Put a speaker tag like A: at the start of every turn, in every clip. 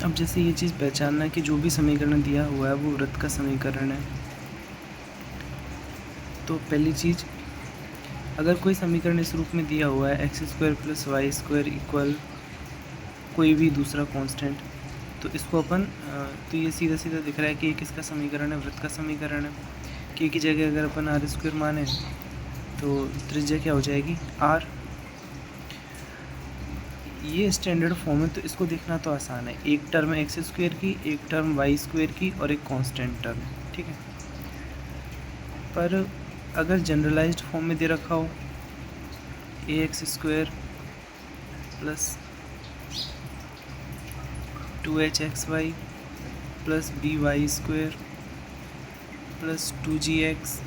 A: अब जैसे ये चीज़ पहचानना कि जो भी समीकरण दिया हुआ है वो वृत्त का समीकरण है। तो पहली चीज़, अगर कोई समीकरण इस रूप में दिया हुआ है x² + y² इक्वल कोई भी दूसरा कांस्टेंट, तो इसको अपन तो ये सीधा सीधा दिख रहा है कि ये किसका समीकरण है, वृत्त का समीकरण है। k की जगह अगर अपन r² माने तो त्रिज्या क्या हो जाएगी, r। ये स्टैंडर्ड फॉर्म है तो इसको देखना तो आसान है, एक टर्म है x² की, एक टर्म y² की और एक कांस्टेंट टर्म, ठीक है। पर अगर जनरलाइज्ड फॉर्म में दे रखा हो ax² + 2hxy + by² + 2gx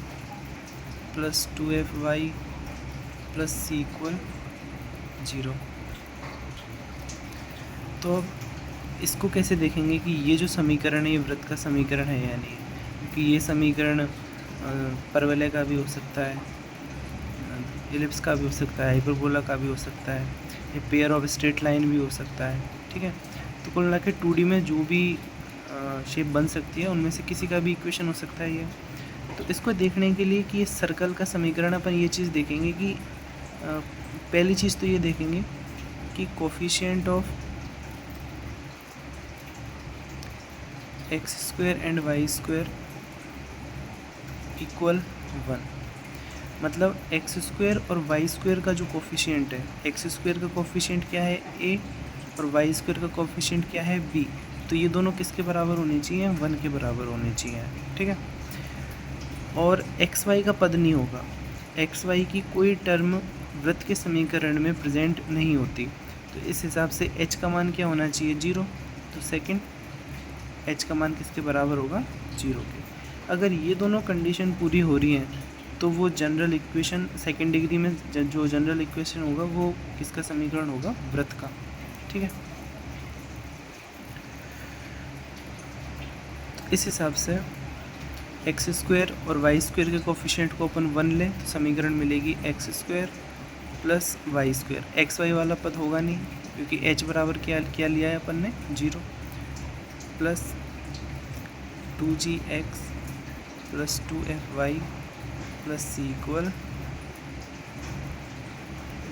A: + 2fy + c = 0, तो अब इसको कैसे देखेंगे कि ये जो समीकरण है ये वृत्त का समीकरण है या नहीं, क्योंकि ये समीकरण परवलय का भी हो सकता है, एलिप्स का भी हो सकता है, हाइपरबोला का भी हो सकता है, ये पेयर ऑफ स्ट्रेट लाइन भी हो सकता है, ठीक है। तो कुल मिला के 2D में जो भी शेप बन सकती है उनमें से किसी का भी इक्वेशन हो सकता है ये। तो इसको देखने के लिए कि ये सर्कल का समीकरण, अपन ये चीज़ देखेंगे कि पहली चीज़ तो ये देखेंगे कि coefficient of x² and y² equal 1, मतलब x² और y² का जो कोफिशिएंट है, x² का कोफिशिएंट क्या है a और y² का कोफिशिएंट क्या है b, तो ये दोनों किसके बराबर होने चाहिए, 1 के बराबर होने चाहिए, ठीक है। और xy का पद नहीं होगा, xy की कोई टर्म वृत्त के समीकरण में प्रेजेंट नहीं होती, तो इस हिसाब से h का मान क्या होना चाहिए, 0। तो सेकंड h का मान किसके बराबर होगा, 0 के। अगर ये दोनों कंडीशन पूरी हो रही हैं तो वो जनरल इक्वेशन सेकंड डिग्री में जो जनरल इक्वेशन होगा वो किसका समीकरण होगा, वृत्त का, ठीक है। इस हिसाब से x² और y² के कोफिशिएंट को अपन 1 लें तो समीकरण मिलेगी x² + y², xy वाला पद होगा नहीं क्योंकि h बराबर क्या लिया है अपन ने, 0, + 2gx + 2fy + c =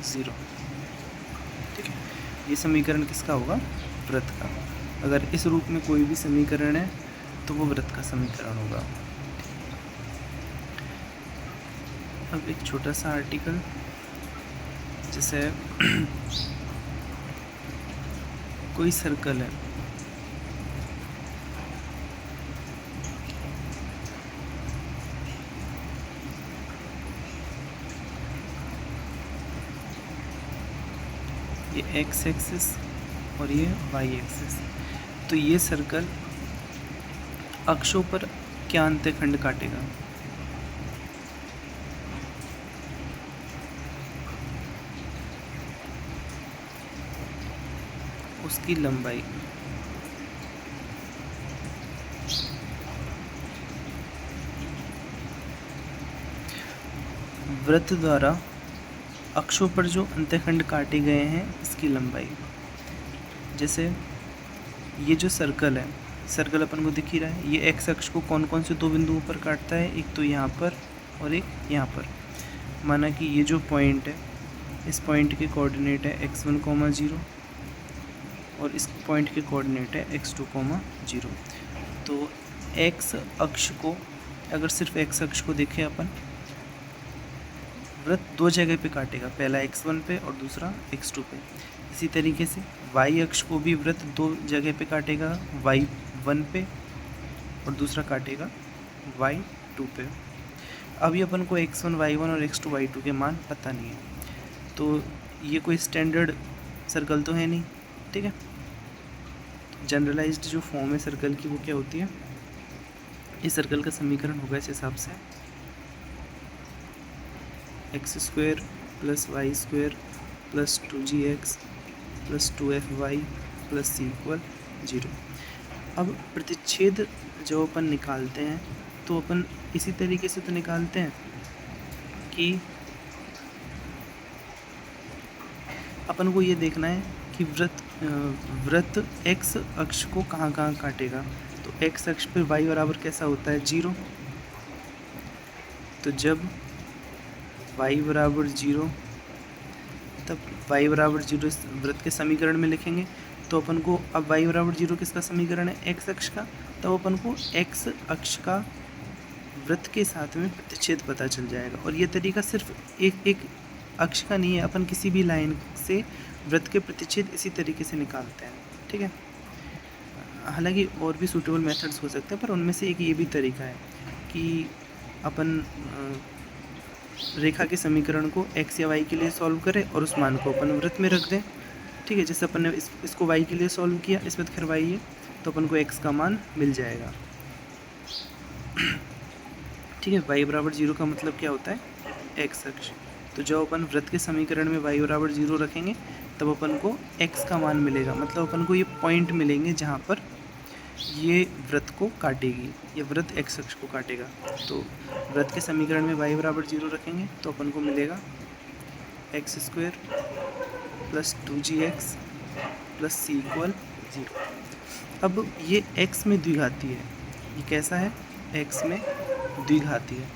A: 0, ठीक है। ये समीकरण किसका होगा, वृत्त का। अगर इस रूप में कोई भी समीकरण है तो वो वृत्त का समीकरण होगा। अब एक छोटा सा आर्टिकल, जैसे कोई सर्कल है, ये x एक्सिस और ये y एक्सिस, तो ये सर्कल अक्षों पर क्या अंतःखंड काटेगा, उसकी लंबाई, वृत्त द्वारा अक्षों पर जो अंतःखंड काटे गए हैं इसकी लंबाई। जैसे ये जो सर्कल है, सर्कल अपन को दिख ही रहा है, ये एक्स अक्ष को कौन कौन से दो बिंदुओं पर काटता है, एक तो यहाँ पर और एक यहाँ पर। माना कि ये जो पॉइंट है, इस पॉइंट के कोऑर्डिनेट है x1, 0 और इस पॉइंट के कोऑर्डिनेट है x2, 0। तो x अक्ष को, अगर सिर्फ x अक्ष को देखें अपन, वृत्त दो जगह पे काटेगा, पहला x1 पे और दूसरा x2 पे। इसी तरीके से y अक्ष को भी वृत्त दो जगह पे काटेगा, y1 पे और दूसरा काटेगा y2 पे। अभी अपन को x1, y1 और x2, y2 के मान पता नहीं है, तो ये कोई स्टैंडर्ड सर्कल तो है नहीं, ठीक है। जनरलाइज्ड जो फॉर्म है सर्कल की वो क्या होती है, इस सर्कल का समीकरण होगा इस हिसाब से, x² + y² + 2gx + 2fy + c = 0। अब प्रतिच्छेद जो अपन निकालते हैं तो अपन इसी तरीके से तो निकालते हैं कि अपन को ये देखना है कि वृत्त वृत्त x अक्ष को कहाँ कहाँ काटेगा। तो x अक्ष पे y बराबर कैसा होता है 0। तो जब y बराबर 0 तब y बराबर 0 इस वृत्त के समीकरण में लिखेंगे। तो अपन को अब y बराबर 0 किसका समीकरण है x अक्ष का। तब अपन को x अक्ष का वृत्त के साथ में प्रतिच्छेद पता चल जाएगा। और ये तरीका सिर्फ एक अक्ष का नहीं है, अपन किसी भी लाइन से वृत्त के प्रतिच्छेद इसी तरीके से निकालते हैं। ठीक है, हालांकि और भी सूटेबल मेथड्स हो सकते हैं, पर उनमें से एक ये भी तरीका है कि अपन रेखा के समीकरण को x या y के लिए सॉल्व करें और उस मान को अपन वृत्त में रख दें। ठीक है, जैसे अपन ने इसको y के लिए सॉल्व किया, इस वक्त खैर y है, तो अपन को x का मान मिल जाएगा। ठीक है, y बराबर 0 का मतलब क्या होता है x अक्ष। तो जब अपन वृत्त के समीकरण में y बराबर 0 रखेंगे तब अपन को x का मान मिलेगा। मतलब अपन को ये पॉइंट मिलेंगे जहाँ पर ये वृत्त को काटेगी, ये वृत्त x अक्ष को काटेगा। तो वृत्त के समीकरण में y बराबर 0 रखेंगे तो अपन को मिलेगा x² + 2gx + c = 0। अब ये x में द्विघाती है, ये कैसा है x में द्विघाती है।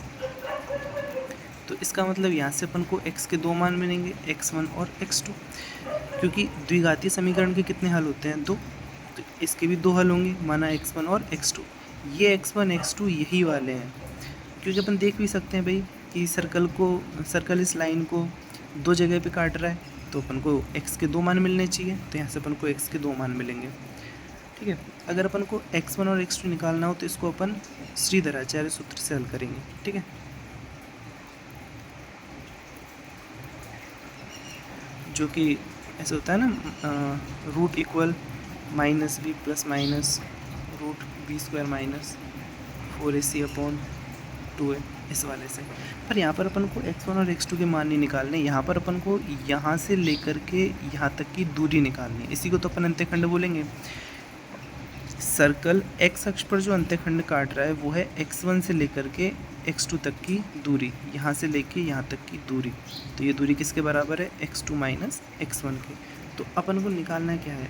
A: तो इसका मतलब यहाँ से अपन को x के दो मान मिलेंगे, x1 और x2, क्योंकि द्विघातीय समीकरण के कितने हल होते हैं 2, तो इसके भी 2 हल होंगे, माना x1 और x2। ये x1 x2 यही वाले हैं, क्योंकि अपन देख भी सकते हैं भाई कि सर्कल इस लाइन को 2 जगह पे काट रहा है, तो अपन को x के 2 मान मिलने चाहिए। तो यहाँ से अपन को x के 2 मान मिलेंगे। ठीक है, अगर अपन को x1 और x2 निकालना हो तो इसको अपन श्रीधराचार्य सूत्र से हल करेंगे। ठीक है, जो कि ऐसा होता है ना, root equal -b + root b² - 4ac/2a, इस वाले से। पर यहाँ पर अपन को x1 और x2 के मान नहीं निकालने, यहाँ पर अपन को यहाँ से लेकर के यहाँ तक की दूरी निकालनी है। इसी को तो अपन अंत्यखंड बोलेंगे। सर्कल x अक्ष पर जो अंत्यखंड काट रहा है वो है x1 से लेकर के x2 तक की दूरी, यहाँ से लेके यहाँ तक की दूरी। तो ये दूरी किसके बराबर है x2 - x1 के। तो अपन को निकालना क्या है,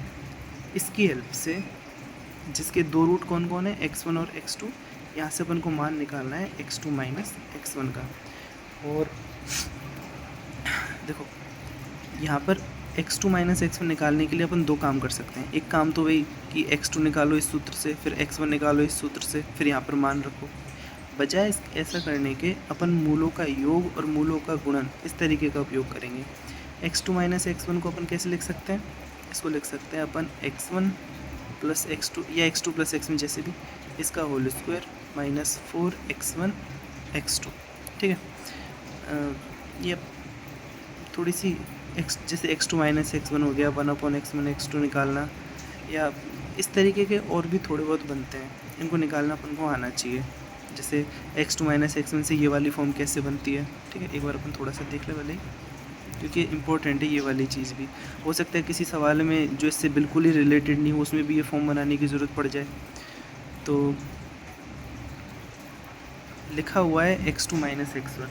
A: इसकी हेल्प से, जिसके 2 रूट कौन कौन है x1 और x2, यहाँ से अपन को मान निकालना है x2 - x1 का। और देखो यहाँ पर x2 - x1 निकालने के लिए अपन 2 काम कर सकते हैं। एक काम तो वही कि x2 निकालो इस सूत्र से, फिर x1 निकालो इस सूत्र से, फिर यहाँ पर मान रखो। बजाय ऐसा करने के अपन मूलों का योग और मूलों का गुणन इस तरीके का उपयोग करेंगे। x2 - x1 को अपन कैसे लिख सकते हैं, इसको लिख सकते हैं अपन x1 + x2 या x2 + x1 जैसे भी, इसका होल स्क्वायर - 4x1 x2। ठीक है, ये थोड़ी सी जैसे x2 - x1 हो गया, 1/x1 x2 निकालना, या इस तरीके के और भी थोड़े बहुत बनते हैं, इनको निकालना अपन को आना चाहिए। जैसे x2 - x1 से ये वाली फॉर्म कैसे बनती है। ठीक है, एक बार अपन थोड़ा सा देख ले भले, क्योंकि इम्पोर्टेंट है ये वाली चीज़ भी। हो सकता है किसी सवाल में जो इससे बिल्कुल ही रिलेटेड नहीं हो उसमें भी ये फॉर्म बनाने की ज़रूरत पड़ जाए। तो लिखा हुआ है x2 - x1,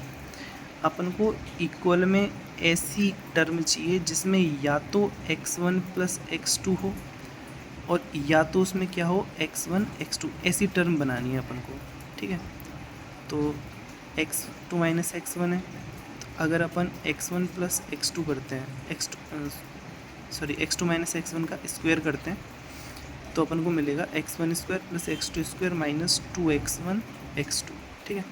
A: अपन को इक्वल में ऐसी टर्म चाहिए जिसमें या तो x1 + x2 हो और या तो उसमें क्या हो x1 x2, ऐसी टर्म बनानी है अपन को। ठीक है, तो x2 - x1 है, तो अगर अपन x1 + x2 करते हैं, x2 - x1 का स्क्वायर करते हैं, तो अपन को मिलेगा x1² + x2² - 2x1 x2। ठीक है,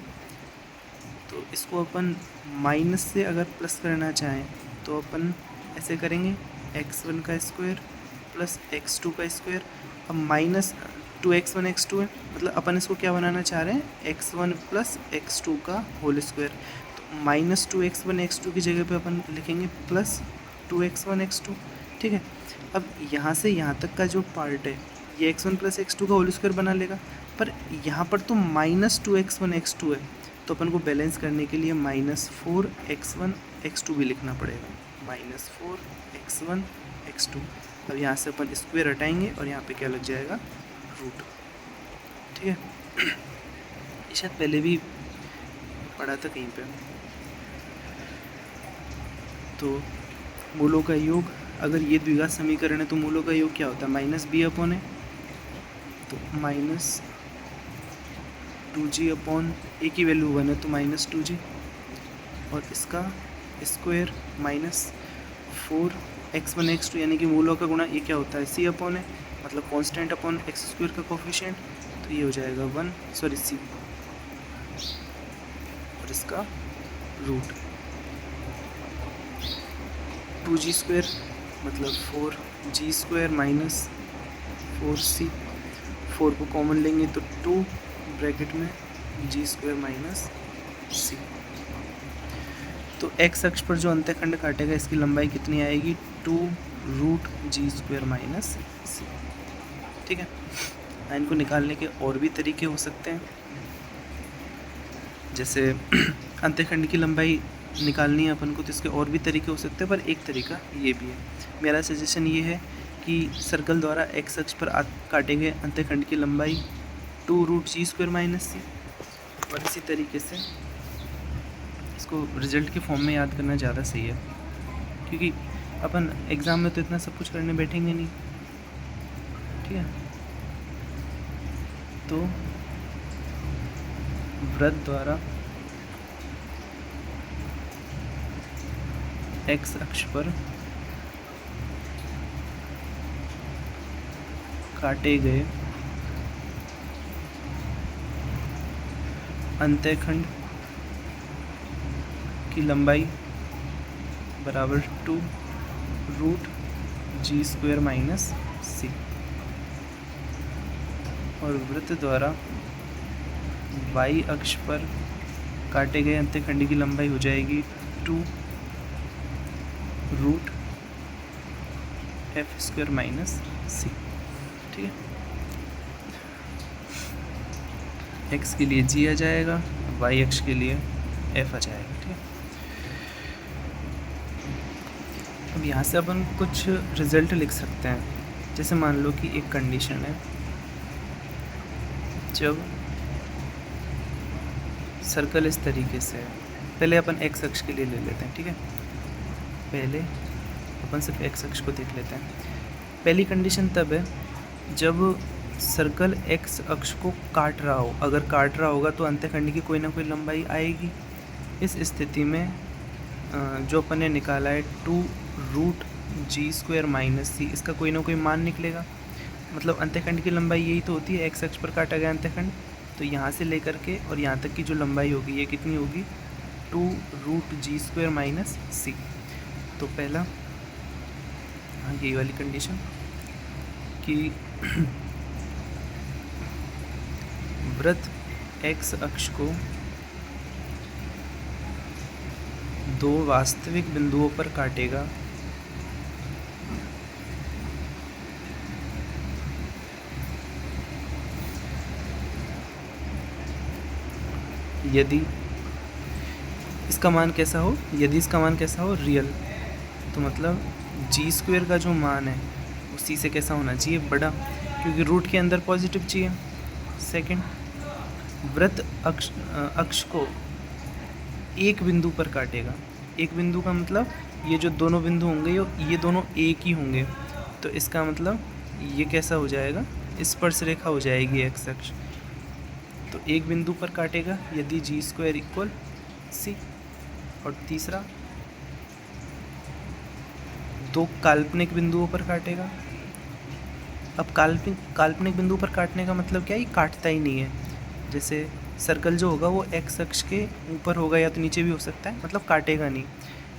A: तो इसको अपन माइनस से अगर प्लस करना चाहें तो अपन ऐसे करेंगे x1 का स्क्वायर + x2 का स्क्वायर। अब -2x1 x2 है, मतलब अपन इसको क्या बनाना चाह रहे हैं x1 + x2 का होल स्क्वायर। तो -2x1 x2 की जगह पे अपन लिखेंगे +2x1 x2। ठीक है, अब यहाँ से यहाँ तक का जो पार्ट है ये x1 + x2 का होल स्क्वायर बना लेगा, पर यहाँ पर तो -2x1 x2 है, तो अपन को बैलेंस करने के लिए -4x1 x2 भी लिखना पड़ेगा, -4x1 x2। अब यहाँ से अपन स्क्वायर हटाएंगे और यहाँ पे क्या लग जाएगा रूट। ठीक है, ये शायद पहले भी पढ़ा था कहीं पे। तो मूलों का योग अगर ये द्विघात समीकरण है तो मूलों का योग क्या होता है, माइनस बी अपॉन ए, तो माइनस 2g अपॉन ए की वैल्यू 1 है तो माइनस 2g, और इसका स्क्वायर माइनस 4x1 x2, यानी कि मूलों का गुणा ये क्या होता है, c अपॉन है, मतलब कांस्टेंट अपॉन एक्स स्क्वायर का कोफिशिएंट, तो ये हो जाएगा 1 c, और इसका रूट 2g स्क्वायर मतलब 4g स्क्वायर माइनस 4c, 4 को कॉमन लेंगे तो 2 ब्रैकेट में g स्क्वायर माइनस c। तो x अक्ष पर जो अंतःखंड काटेगा इसकी लंबाई कितनी आएगी, 2 root g square minus c। ठीक है, इनको निकालने के और भी तरीके हो सकते हैं, जैसे अंतःखंड की लंबाई निकालनी है अपन को तो इसके और भी तरीके हो सकते हैं, पर एक तरीका ये भी है। मेरा सजेशन ये है कि सर्कल द्वारा x अक्ष पर काटे गए अंतःखंड की लंबाई 2 root g square minus c, और इसी तरीके से इसको रिजल्ट के फॉर्म में याद करना ज़्यादा सही है, क्योंकि अपन एग्ज़ाम में तो इतना सब कुछ करने बैठेंगे नहीं। ठीक है, तो वृत्त द्वारा x अक्ष पर काटे गए अंतःखंड की लंबाई बराबर 2 root g square minus c, और वृत्त द्वारा y अक्ष पर काटे गए अंतःखंड की लंबाई हो जाएगी 2 root f square minus c। ठीक है, x के लिए g आ जाएगा, y अक्ष के लिए f आ जाएगा। ठीक है, अब यहाँ से अपन कुछ रिजल्ट लिख सकते हैं। जैसे मान लो कि एक कंडीशन है, जब सर्कल इस तरीके से है, पहले अपन x अक्ष के लिए ले लेते हैं। ठीक है, पहले अपन सिर्फ x अक्ष को देख लेते हैं। पहली कंडीशन तब है जब सर्कल x अक्ष को काट रहा हो, अगर काट रहा होगा तो अंतःखंड की कोई ना कोई लंबाई आएगी। इस स्थिति में जो अपन ने निकाला है 2 root g square minus c, इसका कोई ना कोई मान निकलेगा। मतलब अंतःखंड की लंबाई यही तो होती है, x अक्ष पर काटा गया अंतःखंड, तो यहाँ से लेकर के और यहाँ तक की जो लंबाई होगी ये कितनी होगी, 2 root g square minus c। तो पहला हाँ यही वाली कंडीशन कि वृत्त x अक्ष को दो वास्तविक बिंदुओं पर काटेगा यदि इसका मान कैसा हो, यदि इसका मान कैसा हो, रियल, तो मतलब g स्क्वायर का जो मान है उसी से कैसा होना चाहिए, बड़ा, क्योंकि रूट के अंदर पॉजिटिव चाहिए। सेकंड, वृत्त अक्ष को एक बिंदु पर काटेगा। एक बिंदु का मतलब ये जो दोनों बिंदु होंगे ये दोनों एक ही होंगे, तो इसका मतलब ये कैसा हो जाएगा, स्पर्श रेखा हो जाएगी एक्स अक्ष। तो एक बिंदु पर काटेगा यदि g स्क्वायर इक्वल c। और तीसरा, दो काल्पनिक बिंदुओं पर काटेगा। अब काल्पनिक बिंदु पर काटने का मतलब क्या है, ये काटता ही नहीं है। जैसे सर्कल जो होगा वो एक्स अक्ष के ऊपर होगा या तो नीचे भी हो सकता है, मतलब काटेगा नहीं।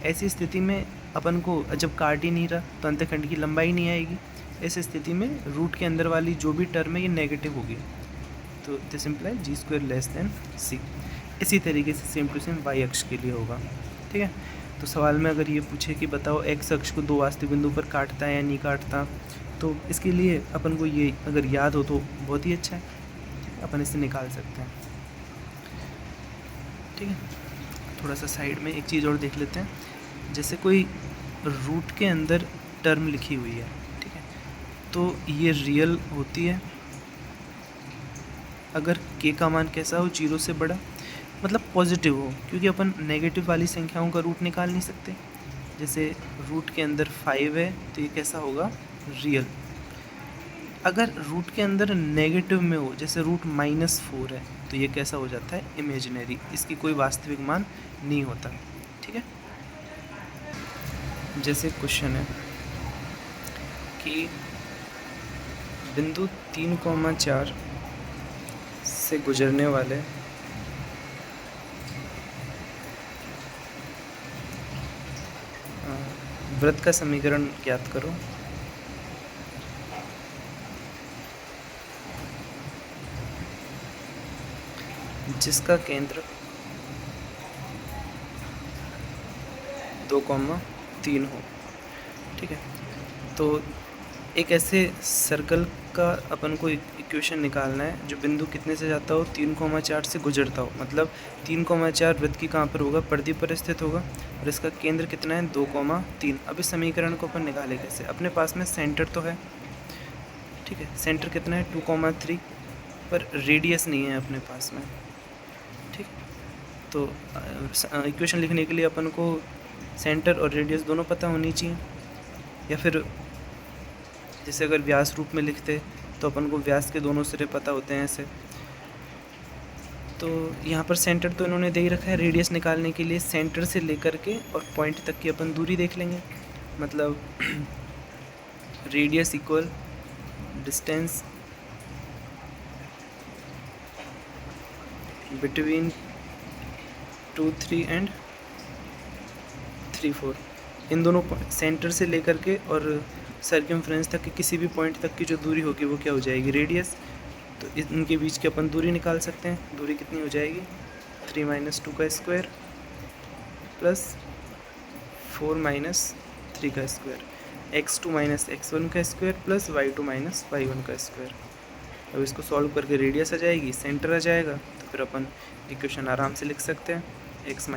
A: ऐसी स्थिति में अपन को जब काट ही नहीं रहा तो अंतःखंड की लंबाई नहीं आएगी। ऐसी स्थिति में रूट के अंदर वाली जो भी टर्म है ये नेगेटिव होगी, तो this imply g square less than c। इसी तरीके से सेम टू सेम y अक्ष के लिए होगा। ठीक है, तो सवाल में अगर ये पूछे कि बताओ x अक्ष को दो वास्तविक बिंदु पर काटता है या नहीं काटता, तो इसके लिए अपन को ये अगर याद हो तो बहुत ही अच्छा है, अपन इसे निकाल सकते हैं। ठीक है, थोड़ा सा साइड में एक चीज़ और देख लेते हैं। जैसे कोई रूट के अंदर टर्म लिखी हुई है, ठीक है, तो ये रियल होती है अगर k का मान कैसा हो, 0 से बड़ा, मतलब पॉजिटिव हो, क्योंकि अपन नेगेटिव वाली संख्याओं का रूट निकाल नहीं सकते। जैसे रूट के अंदर 5 है तो ये कैसा होगा, रियल। अगर रूट के अंदर नेगेटिव में हो, जैसे रूट -4 है, तो ये कैसा हो जाता है, इमेजिनरी, इसकी कोई वास्तविक मान नहीं होता। ठीक है, जैसे क्वेश्चन है कि बिंदु 3,4 से गुजरने वाले वृत्त का समीकरण ज्ञात करो। जिसका केंद्र 2,3 हो। ठीक है, तो एक ऐसे सर्कल का अपन को इक्वेशन निकालना है जो बिंदु कितने से जाता हो, 3,4 से गुजरता हो। मतलब 3,4 वृत्त की कहाँ पर होगा, परिधि पर स्थित होगा, और इसका केंद्र कितना है, 2,3। अब इस समीकरण को अपन निकाले कैसे, अपने पास में सेंटर तो है। ठीक है, सेंटर कितना है, 2,3, पर रेडियस नहीं है अपने पास में। ठीक, तो इक्वेशन लिखने के लिए अपन को सेंटर और रेडियस दोनों पता होनी चाहिए, या फिर जैसे अगर व्यास रूप में लिखते तो अपन को व्यास के दोनों सिरे पता होते हैं ऐसे। तो यहाँ पर सेंटर तो इन्होंने दे ही रखा है, रेडियस निकालने के लिए सेंटर से लेकर के और पॉइंट तक की अपन दूरी देख लेंगे। मतलब radius equal distance between 2, 3 and 3, 4। इन दोनों सेंटर से लेकर के और सर्कमफ्रेंस तक के किसी भी पॉइंट तक की जो दूरी होगी वो क्या हो जाएगी, रेडियस। तो इनके बीच की अपन दूरी निकाल सकते हैं। दूरी कितनी हो जाएगी, 3 - 2 का स्क्वायर प्लस 4 - 3 का स्क्वायर, x2 - x1 का स्क्वायर प्लस y2 - y1 का स्क्वायर। अब इसको सॉल्व करके रेडियस आ जाएगी, सेंटर आ जाएगा, तो फिर अपन इक्वेशन आराम से लिख सकते हैं, x -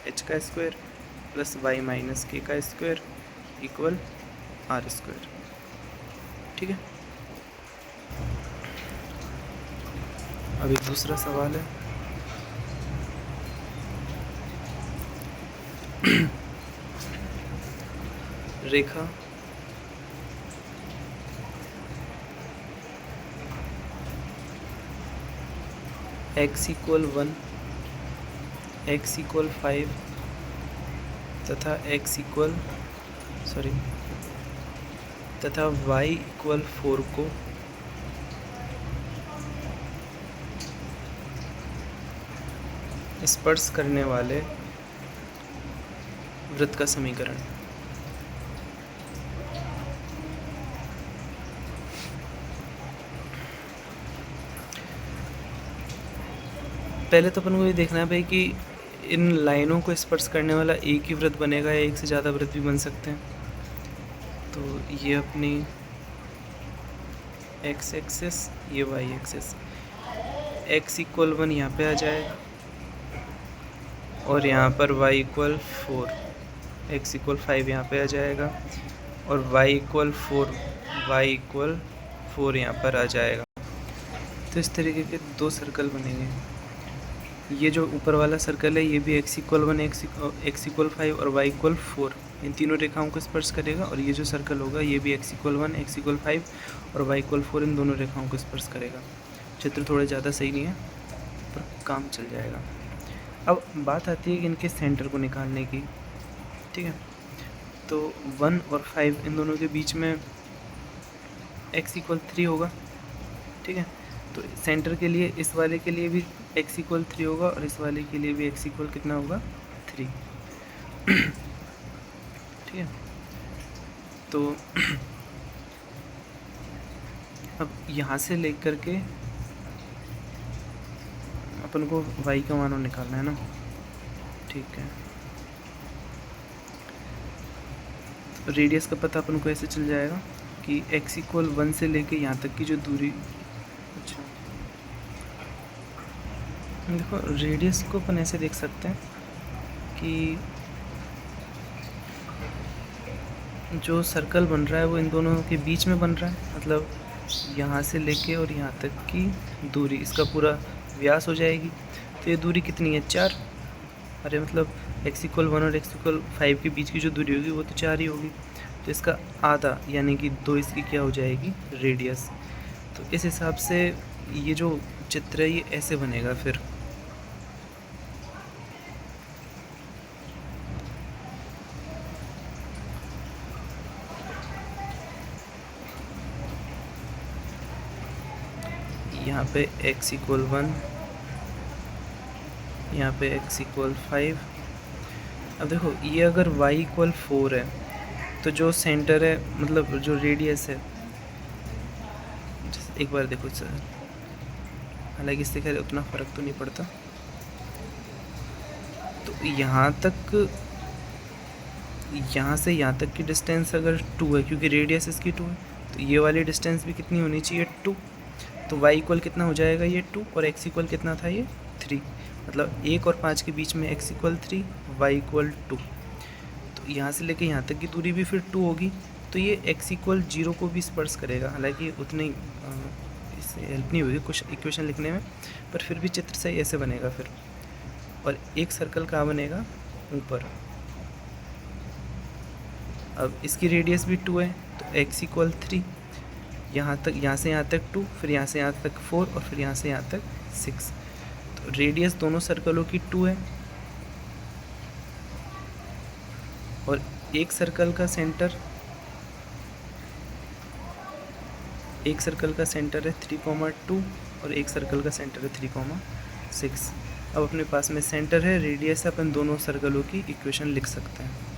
A: h का स्क्वायर प्लस y - k का स्क्वायर इक्वल r²। ठीक है, अब एक दूसरा सवाल है। रेखा x = 1, x = 5 तथा तथा y = 4 को स्पर्श करने वाले वृत्त का समीकरण। पहले तो अपन को ये देखना है भाई कि इन लाइनों को स्पर्श करने वाला एक ही वृत्त बनेगा या एक से ज़्यादा वृत्त भी बन सकते हैं। तो ये अपनी x एक्सिस, ये y एक्सिस, x = 1 यहाँ पे आ जाएगा और यहाँ पर y = 4, x = 5 यहाँ पे आ जाएगा और y = 4 यहाँ पर आ जाएगा। तो इस तरीके के दो सर्कल बनेंगे। ये जो ऊपर वाला सर्कल है ये भी x = 1, x = 5 और y = 4, इन तीनों रेखाओं को स्पर्श करेगा। और ये जो सर्कल होगा ये भी x = 1, x = 5 और y = 4, इन दोनों रेखाओं को स्पर्श करेगा। चित्र थोड़े ज़्यादा सही नहीं है पर काम चल जाएगा। अब बात आती है कि इनके सेंटर को निकालने की। ठीक है, तो 1 और 5 इन दोनों के बीच में x = 3 होगा। ठीक है, तो सेंटर के लिए इस वाले के लिए भी x = 3 होगा और इस वाले के लिए भी x = कितना होगा, 3। ठीक है, तो अब यहाँ से लेकर के अपन को y का मान निकालना है ना। ठीक है, तो रेडियस का पता अपन को ऐसे चल जाएगा कि x = 1 से लेके यहाँ तक की जो दूरी, अच्छा देखो रेडियस को अपन ऐसे देख सकते हैं कि जो सर्कल बन रहा है वो इन दोनों के बीच में बन रहा है। मतलब यहाँ से लेके और यहाँ तक की दूरी, इसका पूरा व्यास हो जाएगी। तो ये दूरी कितनी है, 4। अरे मतलब x=1 और x=5 के बीच की जो दूरी होगी वो तो 4 ही होगी, तो इसका आधा यानी कि 2 इसकी क्या हो जाएगी, रेडियस। तो इस हिसाब से ये जो चित्र है ये ऐसे बनेगा। फिर यहाँ पे x=1, यहाँ पे x=5। अब देखो ये अगर y=4 है तो जो सेंटर है, मतलब जो रेडियस है, एक बार देखो सर, हालांकि इससे खैर उतना फ़र्क तो नहीं पड़ता। तो यहाँ से यहाँ तक की डिस्टेंस अगर 2 है, क्योंकि रेडियस इसकी 2 है, तो ये वाली डिस्टेंस भी कितनी होनी चाहिए, 2। तो y= कितना हो जाएगा, ये 2, और x= कितना था, ये 3। मतलब 1 और 5 के बीच में x=3, y=2। तो यहाँ से लेके यहाँ तक की दूरी भी फिर 2 होगी। तो ये x=0 को भी स्पर्श करेगा। हालांकि उतनी इससे हेल्प नहीं होगी कुछ इक्वेशन लिखने में, पर फिर भी चित्र सही ऐसे बनेगा फिर। और एक सर्कल कहाँ बनेगा, ऊपर। अब इसकी रेडियस भी 2 है, तो x=3, यहाँ से यहाँ तक 2, फिर यहाँ से यहाँ तक 4, और फिर यहाँ से यहाँ तक 6। तो रेडियस दोनों सर्कलों की 2 है, और एक सर्कल का सेंटर है 3,2, और एक सर्कल का सेंटर है 3,6। अब अपने पास में सेंटर है, रेडियस है, अपन दोनों सर्कलों की इक्वेशन लिख सकते हैं।